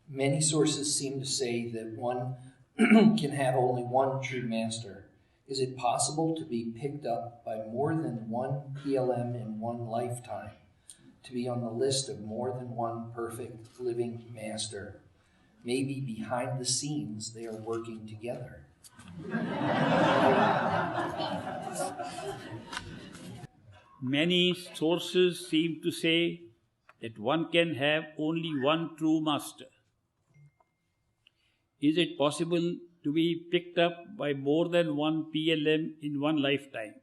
Many sources seem to say that one can have only one true master. Is it possible to be picked up by more than one PLM in one lifetime, to be on the list of more than one perfect living master? Maybe behind the scenes they are working together. Many sources seem to say that one can have only one true master. Is it possible to be picked up by more than one PLM in one lifetime,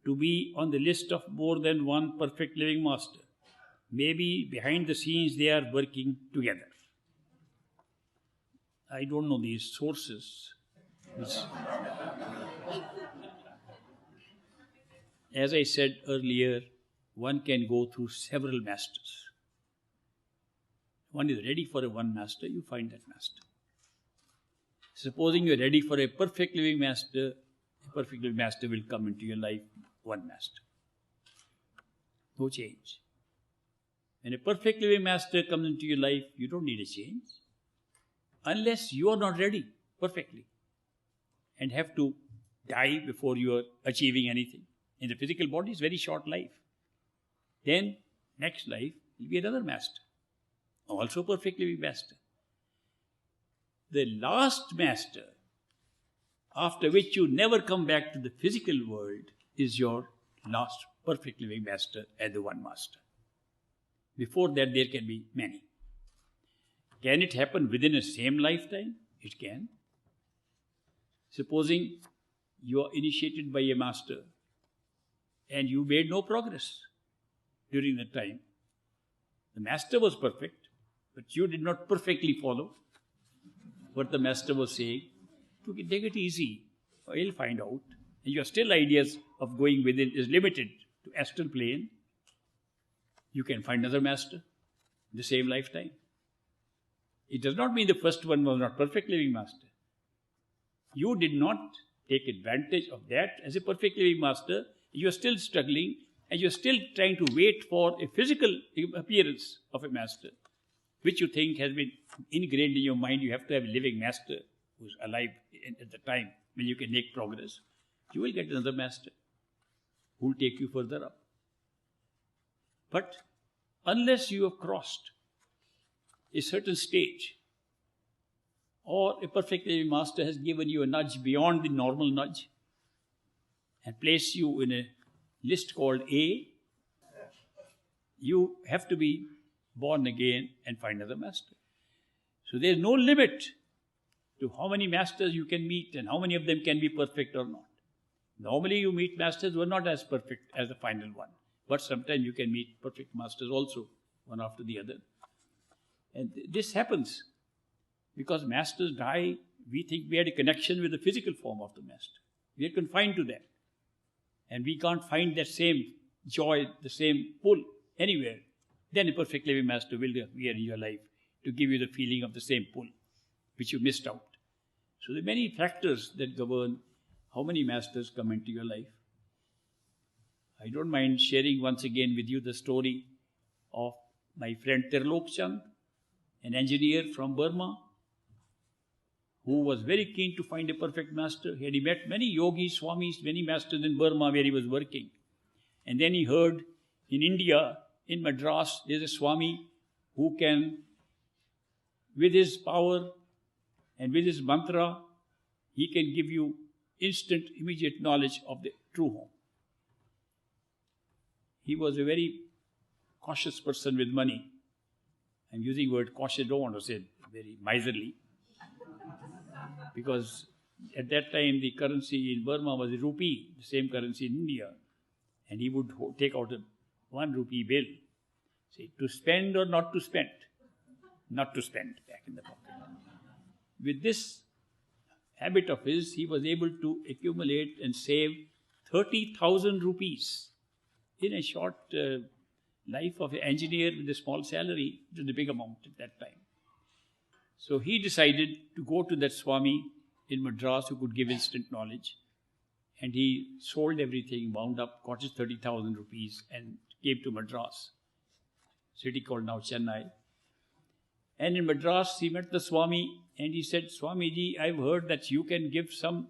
to be on the list of more than one perfect living master? Maybe behind the scenes they are working together. I don't know these sources. As I said earlier, one can go through several masters. One is ready for a one master, you find that master. Supposing you are ready for a perfect living master will come into your life, one master. No change. When a perfect living master comes into your life, you don't need a change. Unless you are not ready perfectly and have to die before you are achieving anything. In the physical body, it's very short life. Then, next life will be another master, also perfect living master. The last master, after which you never come back to the physical world, is your last perfect living master and the one master. Before that, there can be many. Can it happen within a same lifetime? It can. Supposing you are initiated by a master and you made no progress during that time. The master was perfect, but you did not perfectly follow what the master was saying. Take it easy. You'll find out. And your still ideas of going within is limited to astral plane. You can find another master in the same lifetime. It does not mean the first one was not perfect living master. You did not take advantage of that as a perfect living master. You are still struggling and you are still trying to wait for a physical appearance of a master, which you think has been ingrained in your mind. You have to have a living master who is alive at the time when you can make progress. You will get another master who will take you further up. But unless you have crossed a certain stage, or a perfect living master has given you a nudge beyond the normal nudge and placed you in a list called A, you have to be born again and find another master. So there is no limit to how many masters you can meet and how many of them can be perfect or not. Normally you meet masters who are not as perfect as the final one, but sometimes you can meet perfect masters also, one after the other. And this happens because masters die. We think we had a connection with the physical form of the master. We are confined to that. And we can't find that same joy, the same pull anywhere. Then a perfect living master will appear in your life to give you the feeling of the same pull, which you missed out. So there are many factors that govern how many masters come into your life. I don't mind sharing once again with you the story of my friend Tirlok Chand, an engineer from Burma, who was very keen to find a perfect master. He met many yogis, swamis, many masters in Burma where he was working. And then he heard in India, in Madras, there's a swami who can, with his power and with his mantra, he can give you instant, immediate knowledge of the true home. He was a very cautious person with money. I'm using the word cautious, don't want to say very miserly. Because at that time the currency in Burma was a rupee, the same currency in India. And he would take out a 1 rupee bill. Say, to spend or not to spend? Not to spend, back in the pocket. With this habit of his, he was able to accumulate and save 30,000 rupees in a short life of an engineer with a small salary. It was a big amount at that time. So he decided to go to that Swami in Madras who could give instant knowledge. And he sold everything, wound up, got his 30,000 rupees and came to Madras, city called now Chennai. And in Madras, he met the Swami and he said, Swamiji, I've heard that you can give some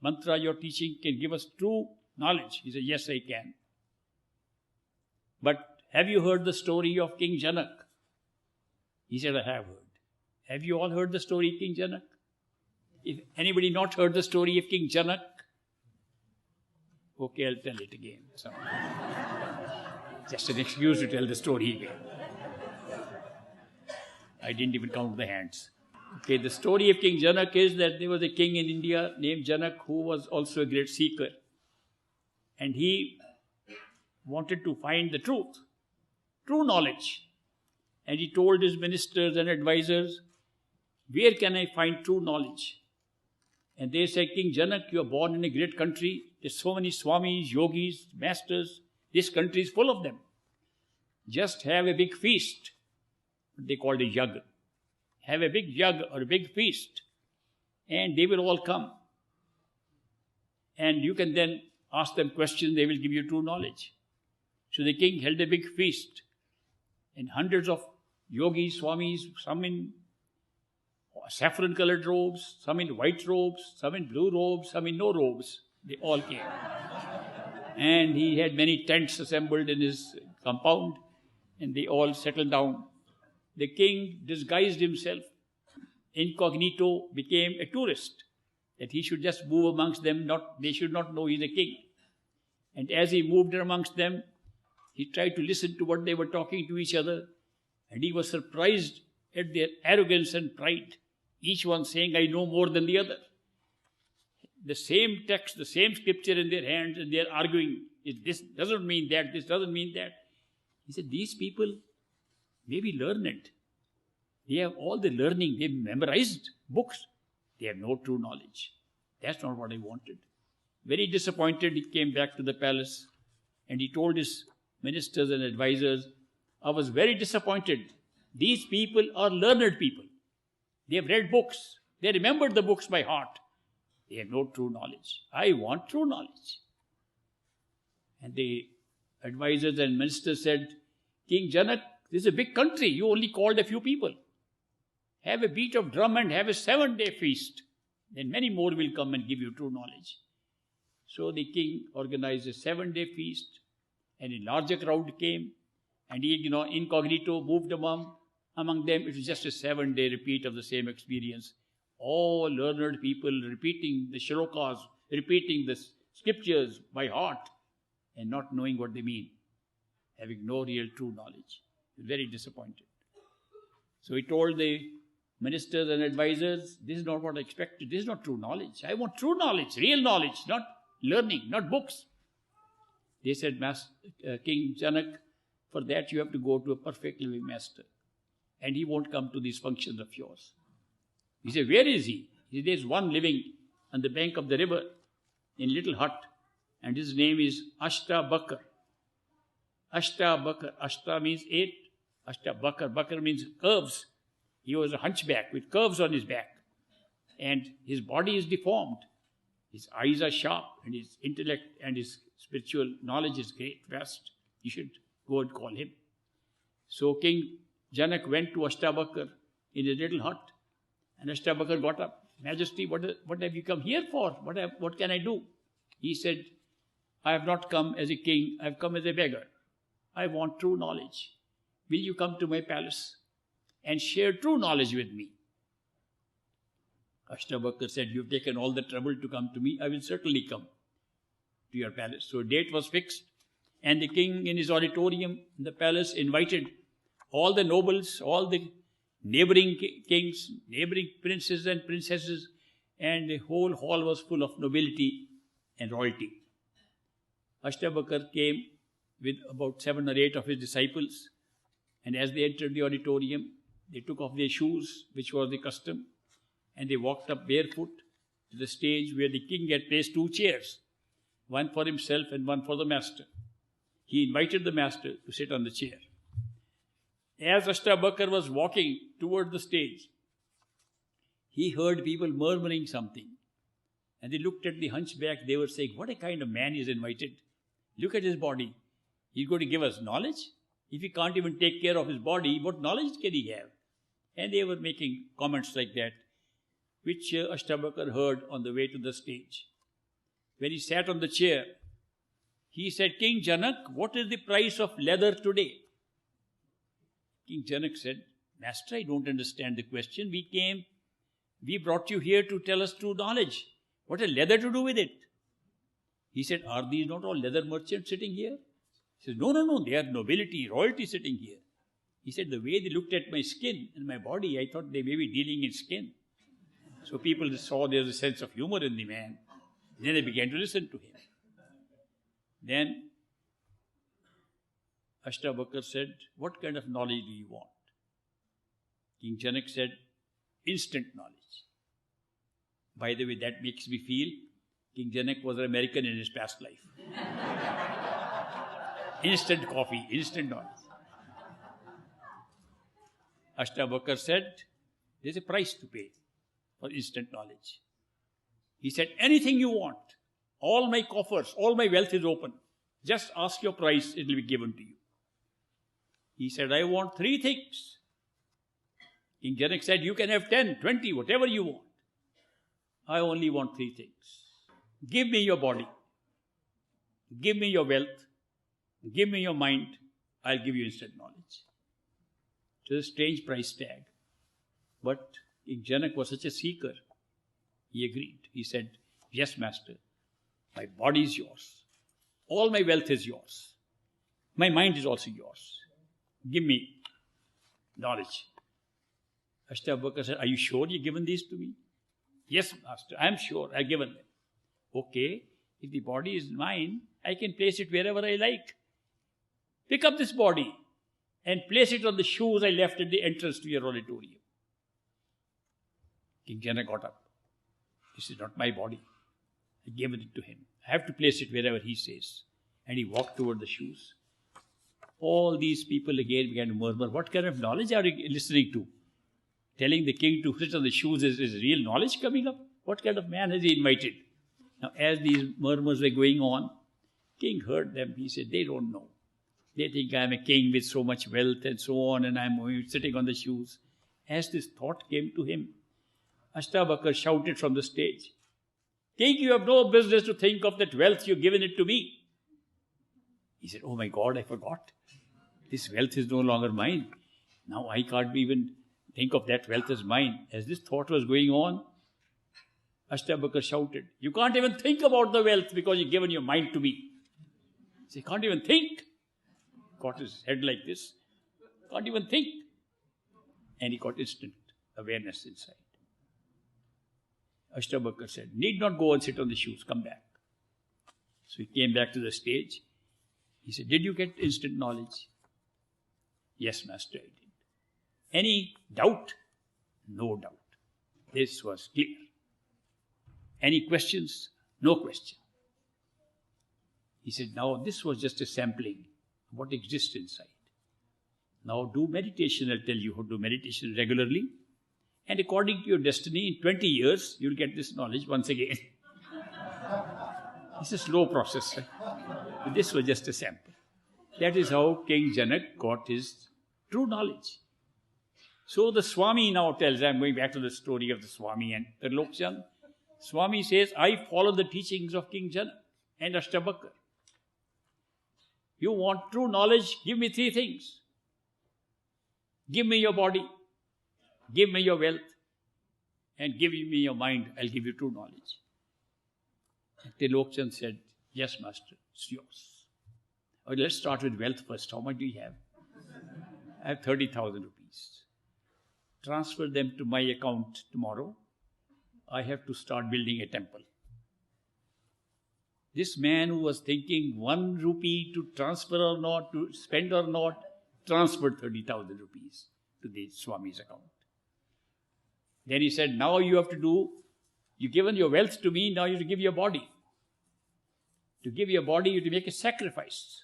mantra you're teaching, can give us true knowledge. He said, yes, I can. But have you heard the story of King Janak? He said, I have heard. Have you all heard the story of King Janak? If anybody not heard the story of King Janak, okay, I'll tell it again. So, just an excuse to tell the story again. I didn't even count the hands. Okay, the story of King Janak is that there was a king in India named Janak who was also a great seeker. And he wanted to find the truth, true knowledge. And he told his ministers and advisors, where can I find true knowledge? And they said, King Janak, you are born in a great country. There's so many swamis, yogis, masters. This country is full of them. Just have a big feast. They called a yag. Have a big yag or a big feast. And they will all come. And you can then ask them questions. They will give you true knowledge. So the king held a big feast. And hundreds of yogis, swamis, some in saffron-colored robes, some in white robes, some in blue robes, some in no robes. They all came. And he had many tents assembled in his compound, and they all settled down. The king disguised himself, incognito, became a tourist, that he should just move amongst them, they should not know he's a king. And as he moved amongst them, he tried to listen to what they were talking to each other, and he was surprised at their arrogance and pride, each one saying, I know more than the other. The same text, the same scripture in their hands, and they're arguing, this doesn't mean that, this doesn't mean that. He said, these people may be learned. They have all the learning, they've memorized books. They have no true knowledge. That's not what I wanted. Very disappointed, he came back to the palace, and he told his ministers and advisors, I was very disappointed. These people are learned people. They have read books. They remembered the books by heart. They have no true knowledge. I want true knowledge. And the advisors and ministers said, King Janak, this is a big country. You only called a few people. Have a beat of drum and have a 7-day feast. Then many more will come and give you true knowledge. So the king organized a 7-day feast, and a larger crowd came, and he, incognito moved among them. It was just a 7-day repeat of the same experience. All learned people repeating the shlokas, repeating the scriptures by heart, and not knowing what they mean, having no real true knowledge. Very disappointed. So he told the ministers and advisors, this is not what I expected. This is not true knowledge. I want true knowledge, real knowledge, not learning, not books. They said, King Janak, for that you have to go to a perfect living master. And he won't come to these functions of yours. He said, where is he? He said, there's one living on the bank of the river in a little hut. And his name is Ashta Bakar. Ashta Bakar. Ashta means 8. Ashta Bakar. Bakar means curves. He was a hunchback with curves on his back. And his body is deformed. His eyes are sharp, and his intellect and his spiritual knowledge is great, vast. You should go and call him. So King Janak went to Ashtabakar in a little hut. And Ashtabakar got up. Majesty, what have you come here for? What can I do? He said, I have not come as a king. I have come as a beggar. I want true knowledge. Will you come to my palace and share true knowledge with me? Ashtabakar said, you've taken all the trouble to come to me. I will certainly come to your palace. So a date was fixed, and the king in his auditorium in the palace invited all the nobles, all the neighboring kings, neighboring princes and princesses, and the whole hall was full of nobility and royalty. Ashtabakar came with about 7 or 8 of his disciples, and as they entered the auditorium, they took off their shoes, which was the custom, and they walked up barefoot to the stage where the king had placed 2 chairs, one for himself and one for the master. He invited the master to sit on the chair. As Ashtabakar was walking toward the stage, he heard people murmuring something. And they looked at the hunchback. They were saying, what a kind of man is invited. Look at his body. He's going to give us knowledge? If he can't even take care of his body, what knowledge can he have? And they were making comments like that, which Ashtabakar heard on the way to the stage. When he sat on the chair, he said, King Janak, what is the price of leather today? King Janak said, Master, I don't understand the question. We brought you here to tell us true knowledge. What has leather to do with it? He said, are these not all leather merchants sitting here? He said, no, they are nobility, royalty sitting here. He said, the way they looked at my skin and my body, I thought they may be dealing in skin. So people saw there was a sense of humor in the man. Then they began to listen to him. Then Ashtabakar said, what kind of knowledge do you want? King Janak said, instant knowledge. By the way, that makes me feel King Janak was an American in his past life. Instant coffee, instant knowledge. Ashtabakar said, there's a price to pay for instant knowledge. He said, anything you want, all my coffers, all my wealth is open. Just ask your price, it will be given to you. He said, I want 3 things. King Janak said, you can have 10, 20, whatever you want. I only want 3 things. Give me your body. Give me your wealth. Give me your mind. I'll give you instant knowledge. It was a strange price tag. But King Janak was such a seeker. He agreed. He said, yes, master. My body is yours. All my wealth is yours. My mind is also yours. Give me knowledge. Ashtabakar said, are you sure you've given these to me? Yes, master, I am sure I've given them. Okay, if the body is mine, I can place it wherever I like. Pick up this body and place it on the shoes I left at the entrance to your auditorium. King Janak got up. This is not my body. I gave it to him. I have to place it wherever he says. And he walked toward the shoes. All these people again began to murmur, what kind of knowledge are you listening to? Telling the king to sit on the shoes is real knowledge coming up? What kind of man has he invited? Now, as these murmurs were going on, king heard them. He said, they don't know. They think I'm a king with so much wealth and so on, and I'm sitting on the shoes. As this thought came to him, Ashtabakar shouted from the stage, King, you have no business to think of that wealth. You've given it to me. He said, oh my God, I forgot. This wealth is no longer mine. Now I can't even think of that wealth as mine. As this thought was going on, Ashtabakar shouted, you can't even think about the wealth because you've given your mind to me. He said, can't even think. Got his head like this. Can't even think. And he got instant awareness inside. Ashtabakar said, need not go and sit on the shoes, come back. So he came back to the stage. He said, did you get instant knowledge? Yes, master, I did. Any doubt? No doubt. This was clear. Any questions? No question. He said, now this was just a sampling of what exists inside. Now do meditation. I'll tell you how to do meditation regularly. And according to your destiny, in 20 years, you'll get this knowledge once again. It's a slow process. Right? But this was just a sample. That is how King Janak got his true knowledge. So the Swami now tells, I'm going back to the story of the Swami and Trilokchand. Swami says, I follow the teachings of King Janak and Ashtabakar. You want true knowledge? Give me 3 things. Give me your body. Give me your wealth. And give me your mind. I'll give you true knowledge. Trilokchand said, yes, master, it's yours. Okay, let's start with wealth first. How much do you have? I have 30,000 rupees. Transfer them to my account tomorrow. I have to start building a temple. This man who was thinking 1 rupee to transfer or not, to spend or not, transferred 30,000 rupees to the Swami's account. Then he said, now you have to do, you've given your wealth to me, now you have to give your body. To give your body, you have to make a sacrifice.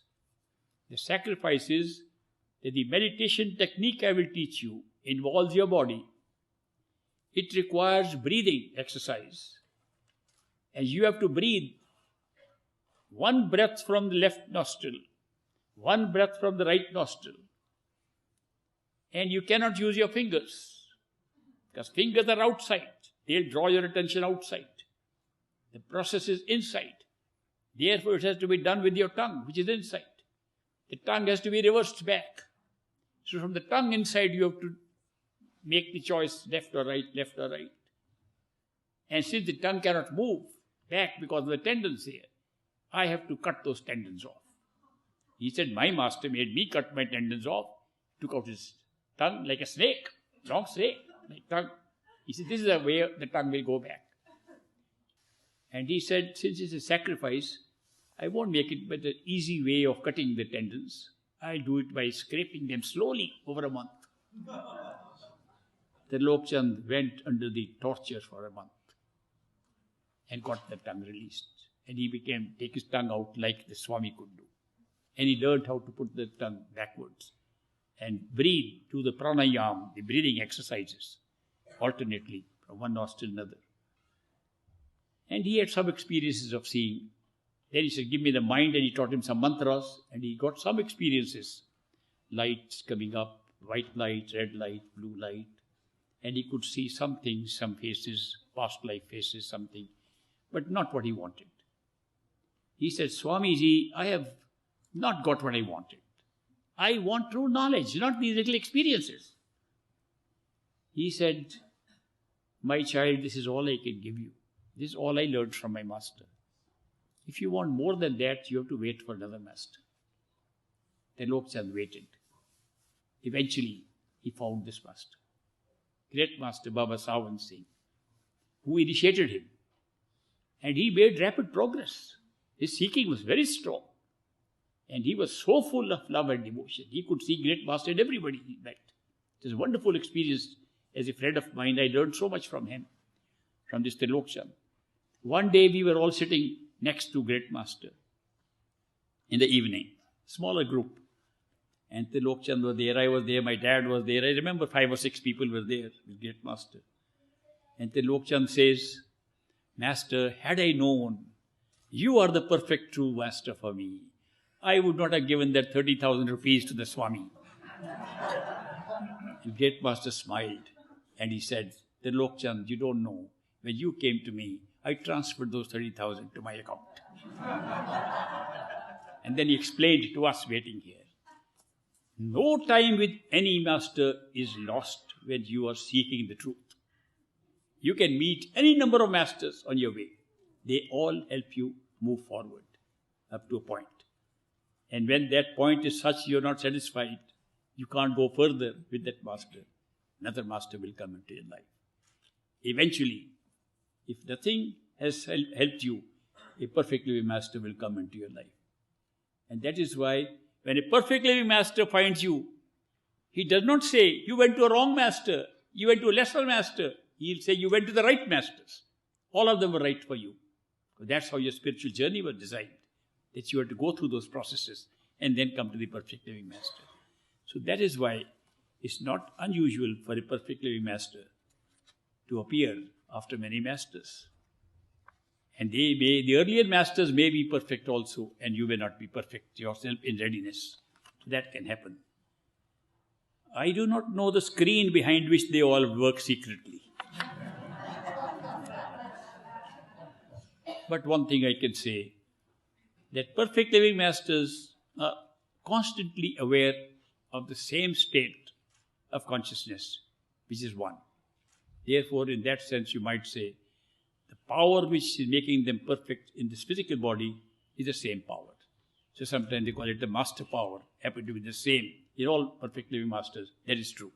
The sacrifice is that the meditation technique I will teach you involves your body. It requires breathing exercise. And you have to breathe 1 breath from the left nostril, 1 breath from the right nostril. And you cannot use your fingers. Because fingers are outside. They'll draw your attention outside. The process is inside. Therefore, it has to be done with your tongue, which is inside. The tongue has to be reversed back. So from the tongue inside, you have to make the choice left or right, left or right. And since the tongue cannot move back because of the tendons here, I have to cut those tendons off. He said, my master made me cut my tendons off, took out his tongue like a snake, long snake, like tongue. He said, this is the way the tongue will go back. And he said, since it's a sacrifice, I won't make it but an easy way of cutting the tendons. I'll do it by scraping them slowly over a month. The Lokchand went under the torture for a month and got the tongue released. And he take his tongue out like the Swami could do. And he learned how to put the tongue backwards and breathe to the pranayam, the breathing exercises, alternately from one nostril to another. And he had some experiences of seeing. Then he said, give me the mind, and he taught him some mantras, and he got some experiences. Lights coming up, white light, red light, blue light. And he could see some things, some faces, past life faces, something, but not what he wanted. He said, Swamiji, I have not got what I wanted. I want true knowledge, not these little experiences. He said, my child, this is all I can give you. This is all I learned from my master. If you want more than that, you have to wait for another master. The Lokchand waited. Eventually, he found this master. Great master Baba Sawan Singh, who initiated him. And he made rapid progress. His seeking was very strong. And he was so full of love and devotion. He could see great master in everybody he met. It was a wonderful experience. As a friend of mine, I learned so much from him, from this Lokchand. One day we were all sitting next to great master in the evening, smaller group. And the Lokchand was there, I was there, my dad was there. I remember 5 or 6 people were there with great master. And the Lokchand says, Master, had I known you are the perfect true master for me, I would not have given that 30,000 rupees to the Swami. And great master smiled and he said, the Lokchand, you don't know, when you came to me, I transferred those 30,000 to my account. And then he explained to us waiting here. No time with any master is lost when you are seeking the truth. You can meet any number of masters on your way. They all help you move forward up to a point. And when that point is such you are not satisfied, you can't go further with that master. Another master will come into your life. Eventually, if nothing has helped you, a perfect living master will come into your life. And that is why when a perfect living master finds you, he does not say, you went to a wrong master, you went to a lesser master. He will say, you went to the right masters. All of them were right for you. Because that's how your spiritual journey was designed. That you have to go through those processes and then come to the perfect living master. So that is why it's not unusual for a perfect living master to appear after many masters. And the earlier masters may be perfect also, and you may not be perfect yourself in readiness. So that can happen. I do not know the screen behind which they all work secretly. But one thing I can say, that perfect living masters are constantly aware of the same state of consciousness, which is one. Therefore, in that sense, you might say, the power which is making them perfect in this physical body is the same power. So sometimes they call it the master power, happen to be the same in all perfect living masters. That is true.